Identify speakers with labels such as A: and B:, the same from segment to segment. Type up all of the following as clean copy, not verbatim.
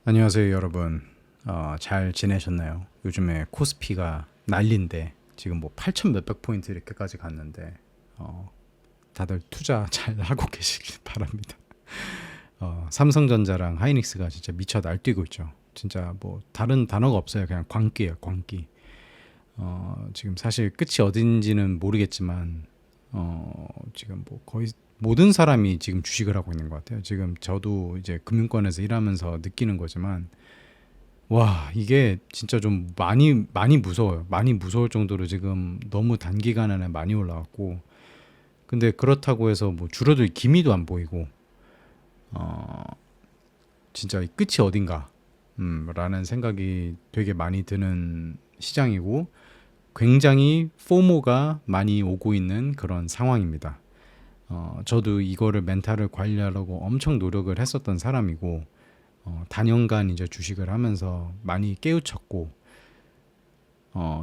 A: 안녕하세요, 여러분. 잘 지내셨나요? 요즘에 코스피가 난리인데 지금 뭐 8천 몇백 포인트 이렇게까지 갔는데 다들 투자 잘 하고 계시길 바랍니다. 삼성전자랑 하이닉스가 진짜 미쳐 날뛰고 있죠. 진짜 뭐 다른 단어가 없어요. 그냥 광기예요, 광기. 지금 사실 끝이 어딘지는 모르겠지만 지금 뭐 거의 모든 사람이 지금 주식을 하고 있는 것 같아요. 지금 저도 이제 금융권에서 일하면서 느끼는 거지만 와, 이게 진짜 좀 많이 무서워요. 많이 무서울 정도로 지금 너무 단기간 안에 많이 올라왔고, 근데 그렇다고 해서 뭐 줄어들 기미도 안 보이고, 어, 진짜 이 끝이 어딘가, 라는 생각이 되게 많이 드는 시장이고, 굉장히 포모가 많이 오고 있는 그런 상황입니다. 저도 이거를 멘탈을 관리하려고 엄청 노력을 했었던 사람이고, 단연간 이제 주식을 하면서 많이 깨우쳤고,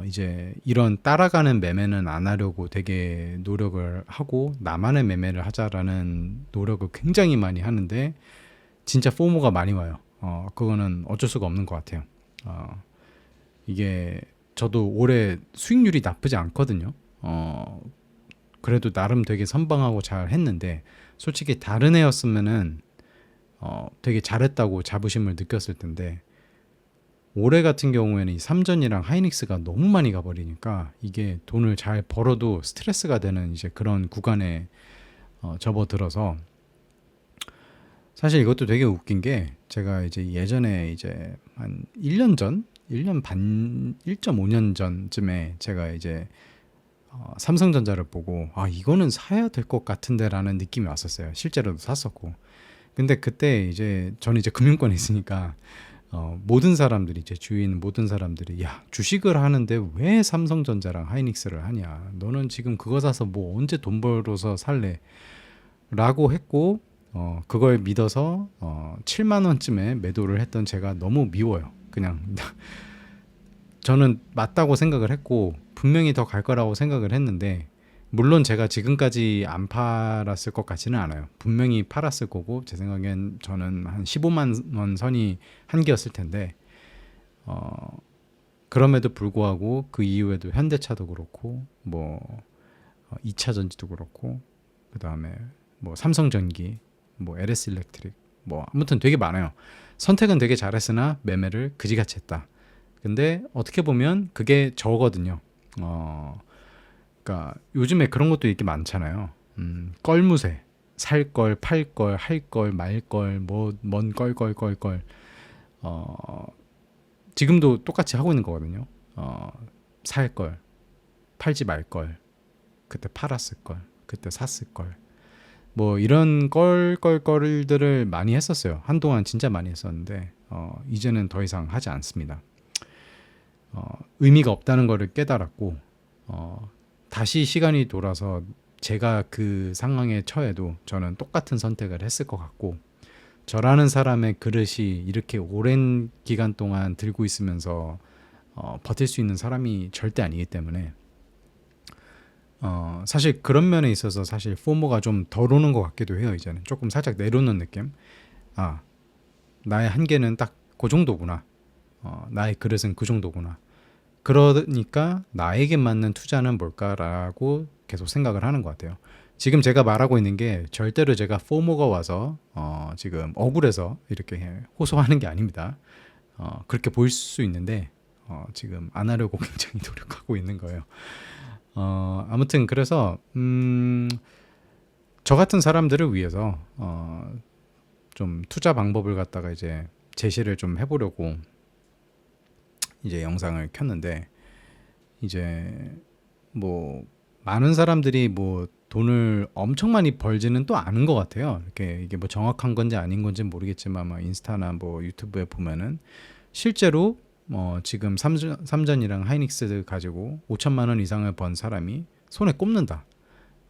A: 이제 이런 따라가는 매매는 안 하려고 되게 노력을 하고, 나만의 매매를 하자라는 노력을 굉장히 많이 하는데, 진짜 포모가 많이 와요. 그거는 어쩔 수가 없는 것 같아요. 이게 저도 올해 수익률이 나쁘지 않거든요. 그래도 나름 되게 선방하고 잘 했는데, 솔직히 다른 애였으면은 되게 잘했다고 자부심을 느꼈을 텐데, 올해 같은 경우에는 이 삼전이랑 하이닉스가 너무 많이 가버리니까 이게 돈을 잘 벌어도 스트레스가 되는 이제 그런 구간에 접어들어서, 사실 이것도 되게 웃긴 게, 제가 이제 예전에 이제 한 1년 전, 1년 반, 1.5년 전쯤에 제가 이제 삼성전자를 보고 이거는 사야 될 것 같은데라는 느낌이 왔었어요. 실제로도 샀었고. 근데 그때 이제 저는 이제 금융권에 있으니까 모든 사람들이, 제 주위에 있는 모든 사람들이, 야, 주식을 하는데 왜 삼성전자랑 하이닉스를 하냐, 너는 지금 그거 사서 뭐 언제 돈 벌어서 살래, 라고 했고, 그걸 믿어서 7만 원쯤에 매도를 했던 제가 너무 미워요. 그냥 저는 맞다고 생각을 했고 분명히 더 갈 거라고 생각을 했는데, 물론 제가 지금까지 안 팔았을 것 같지는 않아요. 분명히 팔았을 거고, 제 생각엔 저는 한 15만 원 선이 한계였을 텐데, 어, 그럼에도 불구하고 그 이후에도 현대차도 그렇고, 뭐 2차 전지도 그렇고, 그 다음에 뭐 삼성전기, 뭐 LS 일렉트릭, 뭐 아무튼 되게 많아요. 선택은 되게 잘했으나 매매를 그지같이 했다. 근데 어떻게 보면 그게 저거든요. 그러니까 요즘에 그런 것도 이렇게 많잖아요. 껄무새, 살 걸, 팔 걸, 할 걸, 말 걸, 뭐먼 껄껄껄껄. 어, 지금도 똑같이 하고 있는 거거든요. 살 걸, 팔지 말 걸, 그때 팔았을 걸, 그때 샀을 걸. 뭐 이런 껄껄껄들을 많이 했었어요. 한동안 진짜 많이 했었는데 이제는 더 이상 하지 않습니다. 의미가 없다는 것을 깨달았고, 다시 시간이 돌아서 제가 그 상황에 처해도 저는 똑같은 선택을 했을 것 같고, 저라는 사람의 그릇이 이렇게 오랜 기간 동안 들고 있으면서 버틸 수 있는 사람이 절대 아니기 때문에, 사실 그런 면에 있어서 사실 포모가 좀 덜 오는 것 같기도 해요. 이제는 조금 살짝 내려놓는 느낌. 아, 나의 한계는 딱 그 정도구나. 나의 그릇은 그 정도구나. 그러니까 나에게 맞는 투자는 뭘까라고 계속 생각을 하는 것 같아요. 지금 제가 말하고 있는 게 절대로 제가 포모가 와서 지금 억울해서 이렇게 호소하는 게 아닙니다. 그렇게 보일 수 있는데 지금 안 하려고 굉장히 노력하고 있는 거예요. 아무튼 그래서 저 같은 사람들을 위해서 좀 투자 방법을 갖다가 이제 제시를 좀 해보려고 이제 영상을 켰는데, 이제 뭐 많은 사람들이 뭐 돈을 엄청 많이 벌지는 또 않은 것 같아요. 이렇게 이게 뭐 정확한 건지 아닌 건지 모르겠지만, 뭐 인스타나 뭐 유튜브에 보면은 실제로 지금 삼전이랑 하이닉스 가지고 5천만 원 이상을 번 사람이 손에 꼽는다.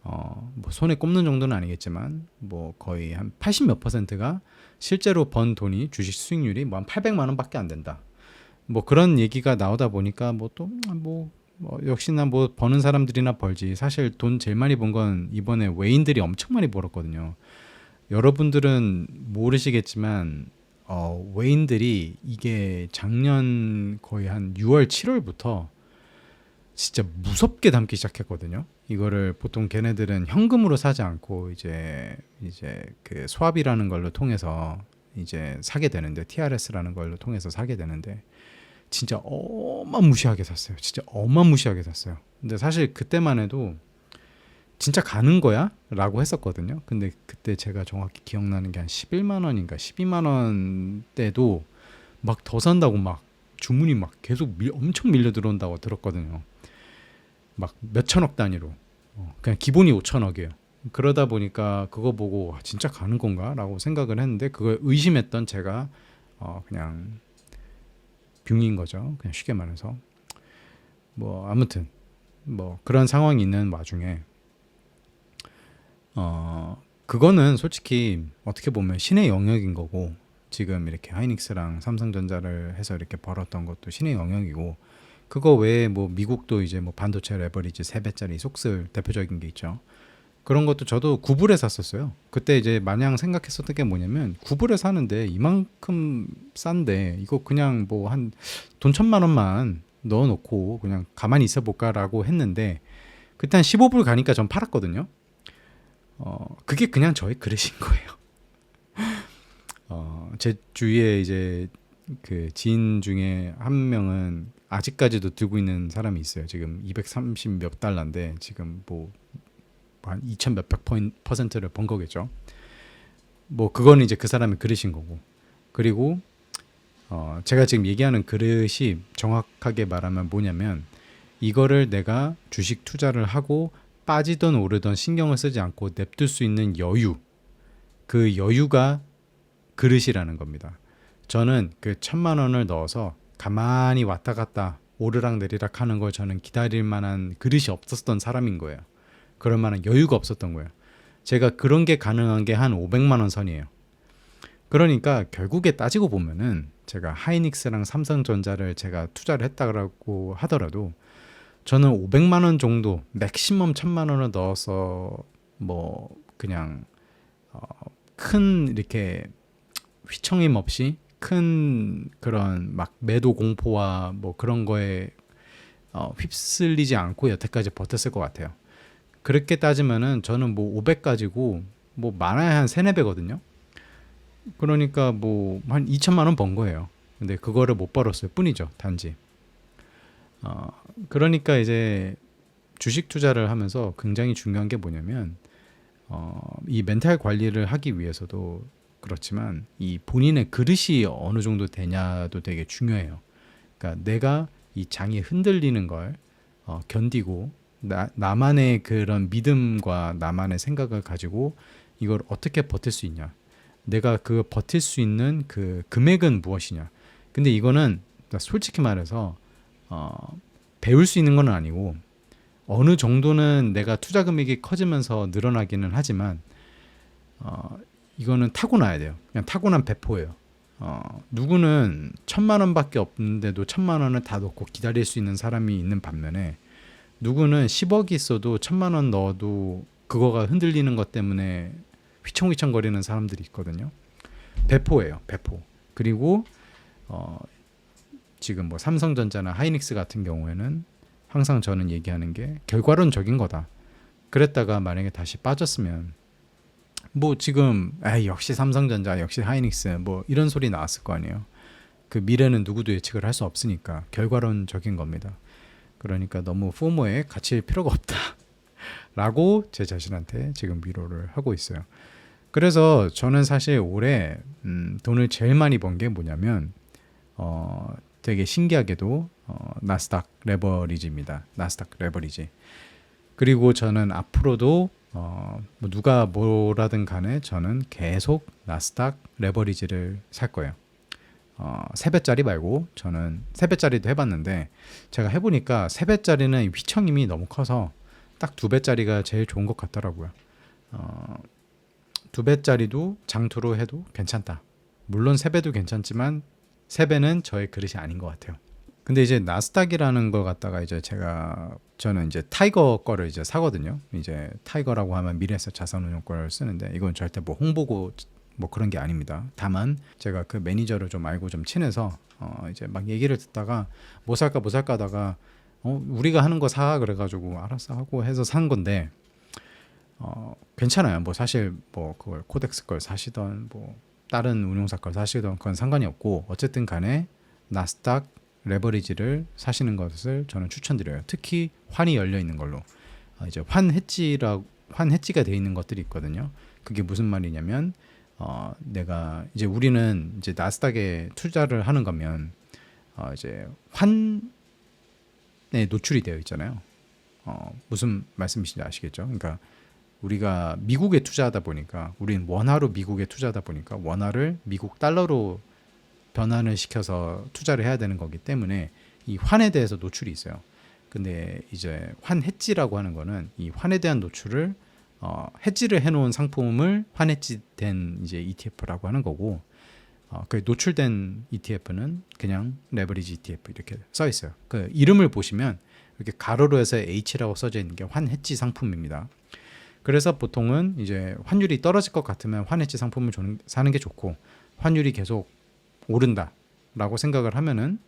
A: 뭐 손에 꼽는 정도는 아니겠지만 뭐 거의 한 80 몇 퍼센트가 실제로 번 돈이, 주식 수익률이 뭐 한 800만 원밖에 안 된다. 뭐 그런 얘기가 나오다 보니까 뭐 또 역시나 뭐 버는 사람들이나 벌지. 사실 돈 제일 많이 번 건 이번에 외인들이 엄청 많이 벌었거든요. 여러분들은 모르시겠지만 외인들이 이게 작년 거의 한 6월, 7월부터 진짜 무섭게 담기 시작했거든요. 이거를 보통 걔네들은 현금으로 사지 않고 이제 그 스왑이라는 걸로 통해서 이제 사게 되는데, TRS라는 걸로 통해서 사게 되는데 진짜 어마무시하게 샀어요. 진짜 어마무시하게 샀어요. 근데 사실 그때만 해도 진짜 가는 거야? 라고 했었거든요. 근데 그때 제가 정확히 기억나는 게 한 11만 원인가 12만 원대도 막 더 산다고 막 주문이 막 계속 엄청 밀려 들어온다고 들었거든요. 막 몇천억 단위로. 그냥 기본이 5천억이에요. 그러다 보니까 그거 보고 진짜 가는 건가? 라고 생각을 했는데, 그걸 의심했던 제가 그냥 빙인 거죠. 그냥 쉽게 말해서. 뭐 아무튼 뭐 그런 상황이 있는 와중에 그거는 솔직히 어떻게 보면 신의 영역인 거고, 지금 이렇게 하이닉스랑 삼성전자를 해서 이렇게 벌었던 것도 신의 영역이고, 그거 외에 뭐 미국도 이제 뭐 반도체 레버리지 3배짜리 속슬 대표적인 게 있죠. 그런 것도 저도 구불에 샀었어요. 그때 이제 마냥 생각했었던 게 뭐냐면, 구불에 사는데 이만큼 싼데 이거 그냥 뭐 한 돈 1,000만 원만 넣어놓고 그냥 가만히 있어볼까라고 했는데, 그때 한 15불 가니까 전 팔았거든요. 그게 그냥 저의 그릇인 거예요. 제 주위에 이제 그 지인 중에 한 명은 아직까지도 들고 있는 사람이 있어요. 지금 230 몇 달러인데 지금 뭐 한 2,000 몇백 퍼센트를 번 거겠죠. 뭐 그거는 이제 그 사람의 그릇인 거고. 그리고 제가 지금 얘기하는 그릇이 정확하게 말하면 뭐냐면, 이거를 내가 주식 투자를 하고 빠지던 오르던 신경을 쓰지 않고 냅둘 수 있는 여유, 그 여유가 그릇이라는 겁니다. 저는 그 1,000만 원을 넣어서 가만히 왔다 갔다 오르락 내리락 하는 걸 저는 기다릴 만한 그릇이 없었던 사람인 거예요. 그럴 만한 여유가 없었던 거예요. 제가 그런 게 가능한 게 한 500만 원 선이에요. 그러니까 결국에 따지고 보면은 제가 하이닉스랑 삼성전자를 제가 투자를 했다고 하더라도 저는 500만 원 정도, 맥시멈 1,000만 원을 넣어서 뭐 그냥 큰 이렇게 휘청임 없이 큰 그런 막 매도 공포와 뭐 그런 거에 휩쓸리지 않고 여태까지 버텼을 것 같아요. 그렇게 따지면은 저는 뭐 500 가지고 뭐 많아야 한 3, 4배거든요. 그러니까 뭐 한 2천만 원 번 거예요. 근데 그거를 못 벌었을 뿐이죠, 단지. 그러니까 이제 주식 투자를 하면서 굉장히 중요한 게 뭐냐면, 이 멘탈 관리를 하기 위해서도 그렇지만 이 본인의 그릇이 어느 정도 되냐도 되게 중요해요. 그러니까 내가 이 장이 흔들리는 걸 견디고 나만의 그런 믿음과 나만의 생각을 가지고 이걸 어떻게 버틸 수 있냐, 내가 그 버틸 수 있는 그 금액은 무엇이냐. 근데 이거는 솔직히 말해서 배울 수 있는 건 아니고, 어느 정도는 내가 투자 금액이 커지면서 늘어나기는 하지만 이거는 타고나야 돼요. 그냥 타고난 배포예요. 누구는 1,000만 원밖에 없는데도 1,000만 원을 다 넣고 기다릴 수 있는 사람이 있는 반면에, 누구는 10억이 있어도 1,000만 원 넣어도 그거가 흔들리는 것 때문에 휘청휘청거리는 사람들이 있거든요. 배포예요, 배포. 그리고 지금 뭐 삼성전자나 하이닉스 같은 경우에는 항상 저는 얘기하는 게 결과론적인 거다. 그랬다가 만약에 다시 빠졌으면 뭐 지금 역시 삼성전자, 역시 하이닉스 뭐 이런 소리 나왔을 거 아니에요. 그 미래는 누구도 예측을 할 수 없으니까 결과론적인 겁니다. 그러니까 너무 포모에 갇힐 필요가 없다 라고 제 자신한테 지금 위로를 하고 있어요. 그래서 저는 사실 올해 돈을 제일 많이 번 게 뭐냐면 되게 신기하게도 나스닥 레버리지입니다. 나스닥 레버리지. 그리고 저는 앞으로도 뭐 누가 뭐라든 간에 저는 계속 나스닥 레버리지를 살 거예요. 3배짜리 말고, 저는 3배짜리도 해봤는데 제가 해보니까 3배짜리는 휘청임이 너무 커서 딱 2배짜리가 제일 좋은 것 같더라고요. 2배짜리도 장투로 해도 괜찮다. 물론 3배도 괜찮지만 3배는 저의 그릇이 아닌 것 같아요. 근데 이제 나스닥이라는 걸 갖다가 이제 저는 이제 타이거 거를 이제 사거든요. 이제 타이거라고 하면 미래에셋 자산운용권을 쓰는데, 이건 절대 뭐 홍보고 뭐 그런 게 아닙니다. 다만 제가 그 매니저를 좀 알고 좀 친해서 이제 막 얘기를 듣다가 뭐 살까 하다가 우리가 하는 거 사 그래가지고 알았어 하고 해서 산 건데 괜찮아요. 뭐 사실 뭐 그걸 코덱스 걸 사시던 뭐 다른 운용사 걸 사시던 그건 상관이 없고 어쨌든 간에 나스닥 레버리지를 사시는 것을 저는 추천드려요. 특히 환이 열려 있는 걸로 이제 환 해지가 돼 있는 것들이 있거든요. 그게 무슨 말이냐면 내가 이제 우리는 이제 나스닥에 투자를 하는 거면 이제 환에 노출이 되어 있잖아요. 무슨 말씀이신지 아시겠죠? 그러니까 우리가 미국에 투자하다 보니까 우리는 원화로 미국에 투자하다 보니까 원화를 미국 달러로 변환을 시켜서 투자를 해야 되는 거기 때문에 이 환에 대해서 노출이 있어요. 근데 이제 환 해지라고 하는 거는 이 환에 대한 노출을 해지를 해놓은 상품을 환 해지된 이제 ETF라고 하는 거고 그 노출된 ETF는 그냥 레버리지 ETF 이렇게 써 있어요. 그 이름을 보시면 이렇게 가로로 해서 H라고 써져 있는 게 환 해지 상품입니다. 그래서 보통은 이제 환율이 떨어질 것 같으면 환 해지 상품을 사는 게 좋고 환율이 계속 오른다라고 생각을 하면은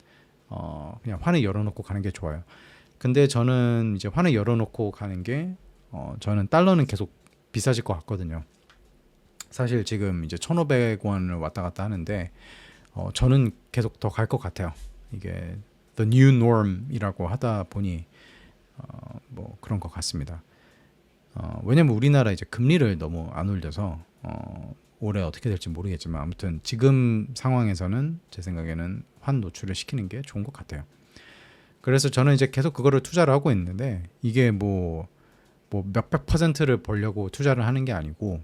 A: 그냥 환을 열어놓고 가는 게 좋아요. 근데 저는 이제 환을 열어놓고 가는 게 저는 달러는 계속 비싸질 것 같거든요. 사실 지금 이제 1,500원을 왔다 갔다 하는데 저는 계속 더 갈 것 같아요. 이게 the new norm이라고 하다 보니 뭐 그런 것 같습니다. 왜냐면 우리나라 이제 금리를 너무 안 올려서 올해 어떻게 될지 모르겠지만 아무튼 지금 상황에서는 제 생각에는 환 노출을 시키는 게 좋은 것 같아요. 그래서 저는 이제 계속 그거를 투자를 하고 있는데 이게 뭐 몇백 %를 벌려고 투자를 하는 게 아니고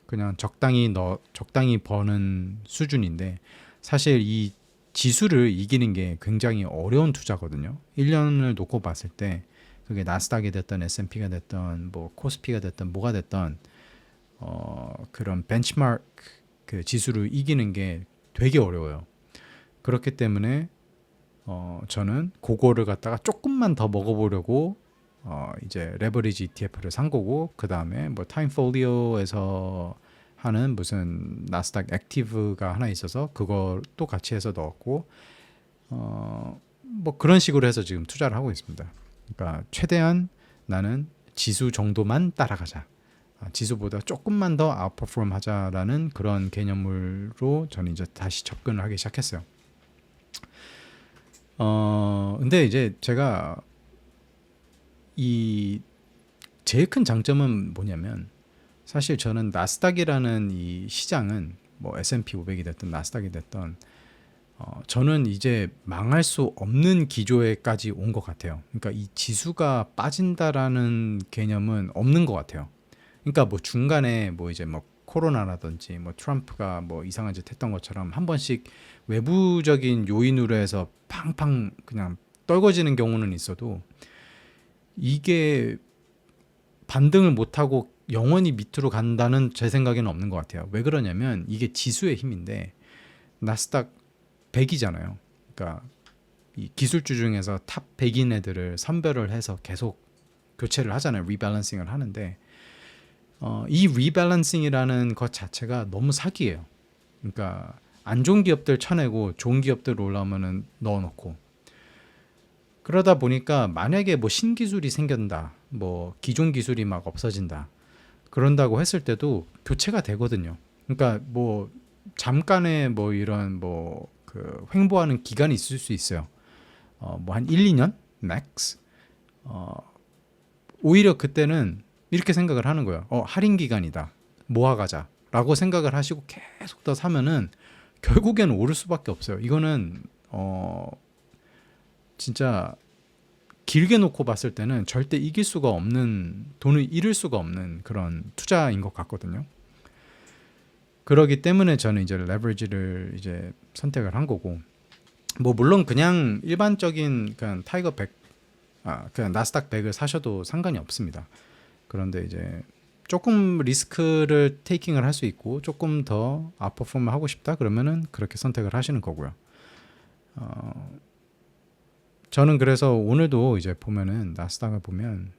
A: 그냥 적당히 버는 수준인데 사실 이 지수를 이기는 게 굉장히 어려운 투자거든요. 1년을 놓고 봤을 때 그게 나스닥이 됐던 S&P가 됐던 뭐 코스피가 됐던 뭐가 됐던 그런 벤치마크 그 지수를 이기는 게 되게 어려워요. 그렇기 때문에 저는 그거를 갖다가 조금만 더 먹어보려고 이제 레버리지 ETF를 산 거고 그 다음에 뭐 타임폴리오에서 하는 무슨 나스닥 액티브가 하나 있어서 그것도 같이 해서 넣었고 뭐 그런 식으로 해서 지금 투자를 하고 있습니다. 그러니까 최대한 나는 지수 정도만 따라가자. 지수보다 조금만 더 아웃퍼폼 하자라는 그런 개념으로 저는 이제 다시 접근을 하기 시작했어요. 근데 이제 제가 이 제일 큰 장점은 뭐냐면 사실 저는 나스닥이라는 이 시장은 뭐 S&P 500이 됐든 나스닥이 됐든 저는 이제 망할 수 없는 기조에까지 온 것 같아요. 그러니까 이 지수가 빠진다라는 개념은 없는 것 같아요. 그러니까 뭐 중간에 뭐 이제 뭐 코로나라든지 뭐 트럼프가 뭐 이상한 짓 했던 것처럼 한 번씩 외부적인 요인으로 해서 팡팡 그냥 떨궈지는 경우는 있어도 이게 반등을 못하고 영원히 밑으로 간다는 제 생각에는 없는 것 같아요. 왜 그러냐면 이게 지수의 힘인데 나스닥 100이잖아요. 그러니까 이 기술주 중에서 탑 100인 애들을 선별을 해서 계속 교체를 하잖아요. 리밸런싱을 하는데 이 리밸런싱이라는 것 자체가 너무 사기예요. 그러니까 안 좋은 기업들 쳐내고 좋은 기업들 올라오면은 넣어놓고 그러다 보니까 만약에 뭐 신기술이 생긴다, 뭐 기존 기술이 막 없어진다 그런다고 했을 때도 교체가 되거든요. 그러니까 뭐 잠깐의 뭐 이런 뭐 그 횡보하는 기간이 있을 수 있어요. 뭐 한 1, 2년 max. 오히려 그때는 이렇게 생각을 하는 거예요. 할인 기간이다. 모아가자라고 생각을 하시고 계속 더 사면은 결국에는 오를 수밖에 없어요. 이거는 진짜 길게 놓고 봤을 때는 절대 이길 수가 없는 돈을 잃을 수가 없는 그런 투자인 것 같거든요. 그러기 때문에 저는 이제 레버리지를 이제 선택을 한 거고 뭐 물론 그냥 일반적인 그냥 타이거 100 그냥 나스닥 100을 사셔도 상관이 없습니다. 그런데 이제 조금 리스크를 테이킹을 할 수 있고 조금 더 아웃퍼폼을 하고 싶다 그러면은 그렇게 선택을 하시는 거고요. 저는 그래서 오늘도 이제 보면은 나스닥을 보면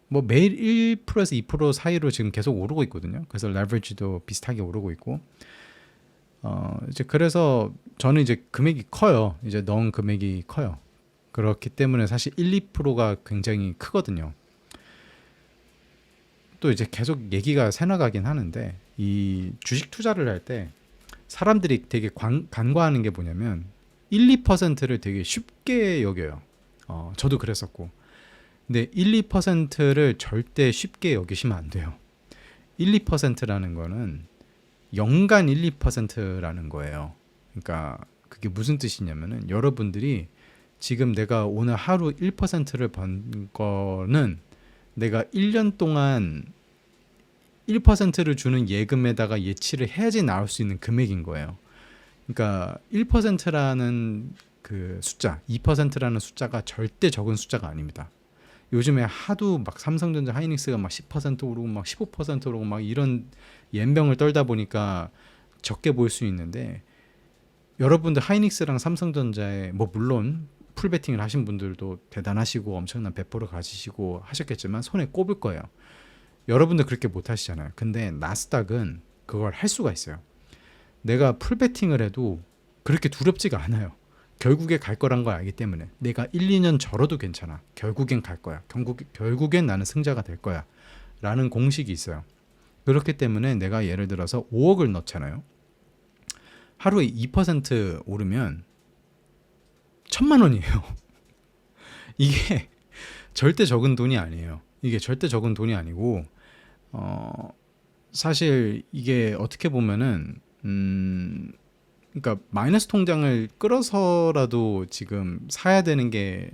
A: 뭐 매일 1%에서 2% 사이로 지금 계속 오르고 있거든요. 그래서 레버리지도 비슷하게 오르고 있고 이제 그래서 저는 이제 금액이 커요. 이제 넣은 금액이 커요. 그렇기 때문에 사실 1, 2%가 굉장히 크거든요. 또 이제 계속 얘기가 새나가긴 하는데 이 주식 투자를 할 때 사람들이 되게 간과하는 게 뭐냐면 1, 2%를 되게 쉽게 여겨요. 저도 그랬었고. 근데 1, 2%를 절대 쉽게 여기시면 안 돼요. 1, 2%라는 거는 연간 1, 2%라는 거예요. 그러니까 그게 무슨 뜻이냐면은 여러분들이 지금 내가 오늘 하루 1%를 번 거는 내가 1년 동안 1%를 주는 예금에다가 예치를 해야지 나올 수 있는 금액인 거예요. 그러니까 1%라는 그 숫자, 2%라는 숫자가 절대 적은 숫자가 아닙니다. 요즘에 하도 막 삼성전자 하이닉스가 막 10% 오르고 막 15% 오르고 막 이런 연병을 떨다 보니까 적게 보일 수 있는데 여러분들 하이닉스랑 삼성전자에 뭐 물론 풀베팅을 하신 분들도 대단하시고 엄청난 배포를 가지시고 하셨겠지만 손에 꼽을 거예요. 여러분들 그렇게 못 하시잖아요. 근데 나스닥은 그걸 할 수가 있어요. 내가 풀베팅을 해도 그렇게 두렵지가 않아요. 결국에 갈 거란 걸 알기 때문에 내가 1, 2년 절어도 괜찮아. 결국엔 갈 거야. 결국엔 나는 승자가 될 거야. 라는 공식이 있어요. 그렇기 때문에 내가 예를 들어서 5억을 넣잖아요. 하루에 2% 오르면 1,000만 원이에요. 이게 절대 적은 돈이 아니에요. 이게 절대 적은 돈이 아니고 사실 이게 어떻게 보면은 그러니까 마이너스 통장을 끌어서라도 지금 사야 되는 게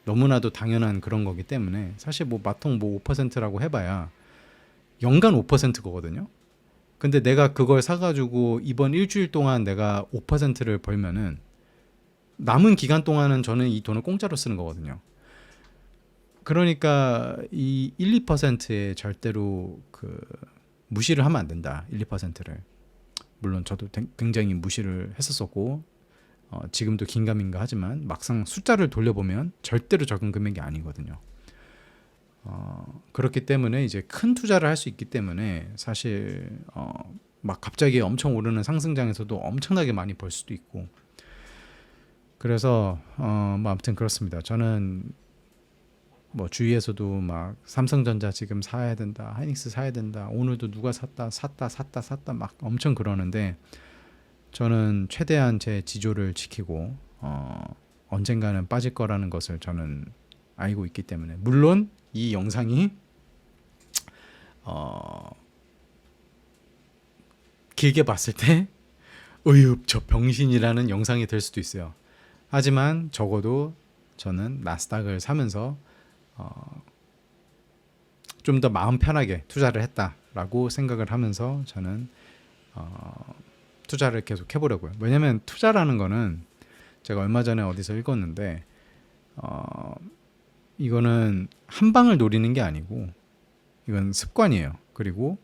A: 너무나도 당연한 그런 거기 때문에 사실 뭐 마통 뭐 5%라고 해봐야 연간 5%거든요. 근데 내가 그걸 사가지고 이번 일주일 동안 내가 5%를 벌면은 남은 기간 동안은 저는 이 돈을 공짜로 쓰는 거거든요. 그러니까 이 1, 2%에 절대로 그 무시를 하면 안 된다. 1, 2%를. 물론 저도 굉장히 무시를 했었었고 지금도 긴가민가 하지만 막상 숫자를 돌려보면 절대로 적은 금액이 아니거든요. 그렇기 때문에 이제 큰 투자를 할 수 있기 때문에 사실 막 갑자기 엄청 오르는 상승장에서도 엄청나게 많이 벌 수도 있고 그래서 뭐 아무튼 그렇습니다. 저는 뭐 주위에서도 막 삼성전자 지금 사야 된다, 하이닉스 사야 된다, 오늘도 누가 샀다 막 엄청 그러는데 저는 최대한 제 지조를 지키고 언젠가는 빠질 거라는 것을 저는 알고 있기 때문에 물론 이 영상이 길게 봤을 때 으유 저 병신이라는 영상이 될 수도 있어요. 하지만 적어도 저는 나스닥을 사면서 좀 더 마음 편하게 투자를 했다라고 생각을 하면서 저는 투자를 계속 해보려고요. 왜냐하면 투자라는 거는 제가 얼마 전에 어디서 읽었는데 이거는 한 방을 노리는 게 아니고 이건 습관이에요. 그리고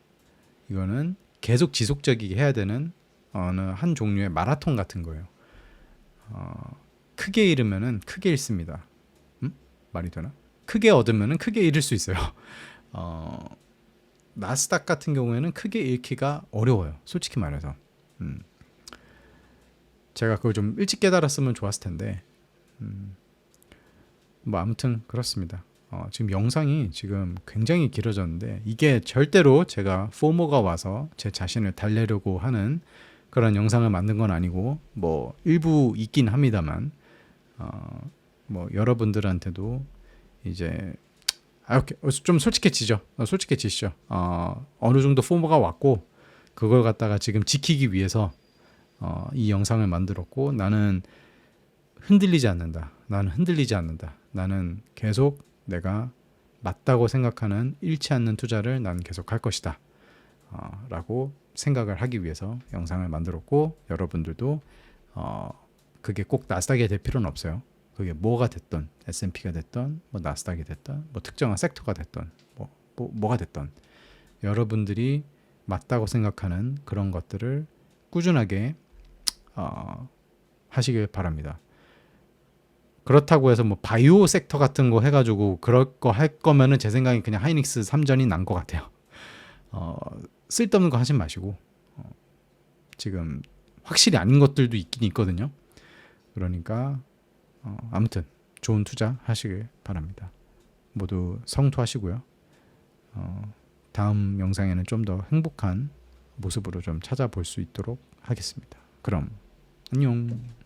A: 이거는 계속 지속적이게 해야 되는 어느 한 종류의 마라톤 같은 거예요. 크게 잃으면은 크게 잃습니다. 말이 되나? 크게 얻으면은 크게 잃을 수 있어요. 나스닥 같은 경우에는 크게 잃기가 어려워요. 솔직히 말해서. 제가 그걸 좀 일찍 깨달았으면 좋았을 텐데. 뭐 아무튼 그렇습니다. 지금 영상이 지금 굉장히 길어졌는데 이게 절대로 제가 포모가 와서 제 자신을 달래려고 하는 그런 영상을 만든 건 아니고 뭐 일부 있긴 합니다만 뭐 여러분들한테도 이제 오케이. 좀 솔직해지죠. 솔직해지시죠. 어느 정도 포모가 왔고 그걸 갖다가 지금 지키기 위해서 이 영상을 만들었고 나는 흔들리지 않는다. 나는 흔들리지 않는다. 나는 계속 내가 맞다고 생각하는 잃지 않는 투자를 나는 계속 할 것이다. 라고 생각을 하기 위해서 영상을 만들었고 여러분들도 그게 꼭 나스닥이 될 필요는 없어요. 그게 뭐가 됐던 S&P가 됐던 뭐 나스닥이 됐던 뭐 특정한 섹터가 됐던 뭐가 됐던 여러분들이 맞다고 생각하는 그런 것들을 꾸준하게 하시길 바랍니다. 그렇다고 해서 뭐 바이오 섹터 같은 거 해가지고 그럴 거 할 거면은 제 생각엔 그냥 하이닉스 3전이 난 것 같아요. 어, 쓸데없는 거 하지 마시고 지금 확실히 아닌 것들도 있긴 있거든요. 그러니까 아무튼 좋은 투자 하시길 바랍니다. 모두 성투하시고요. 다음 영상에는 좀 더 행복한 모습으로 좀 찾아볼 수 있도록 하겠습니다. 그럼 안녕.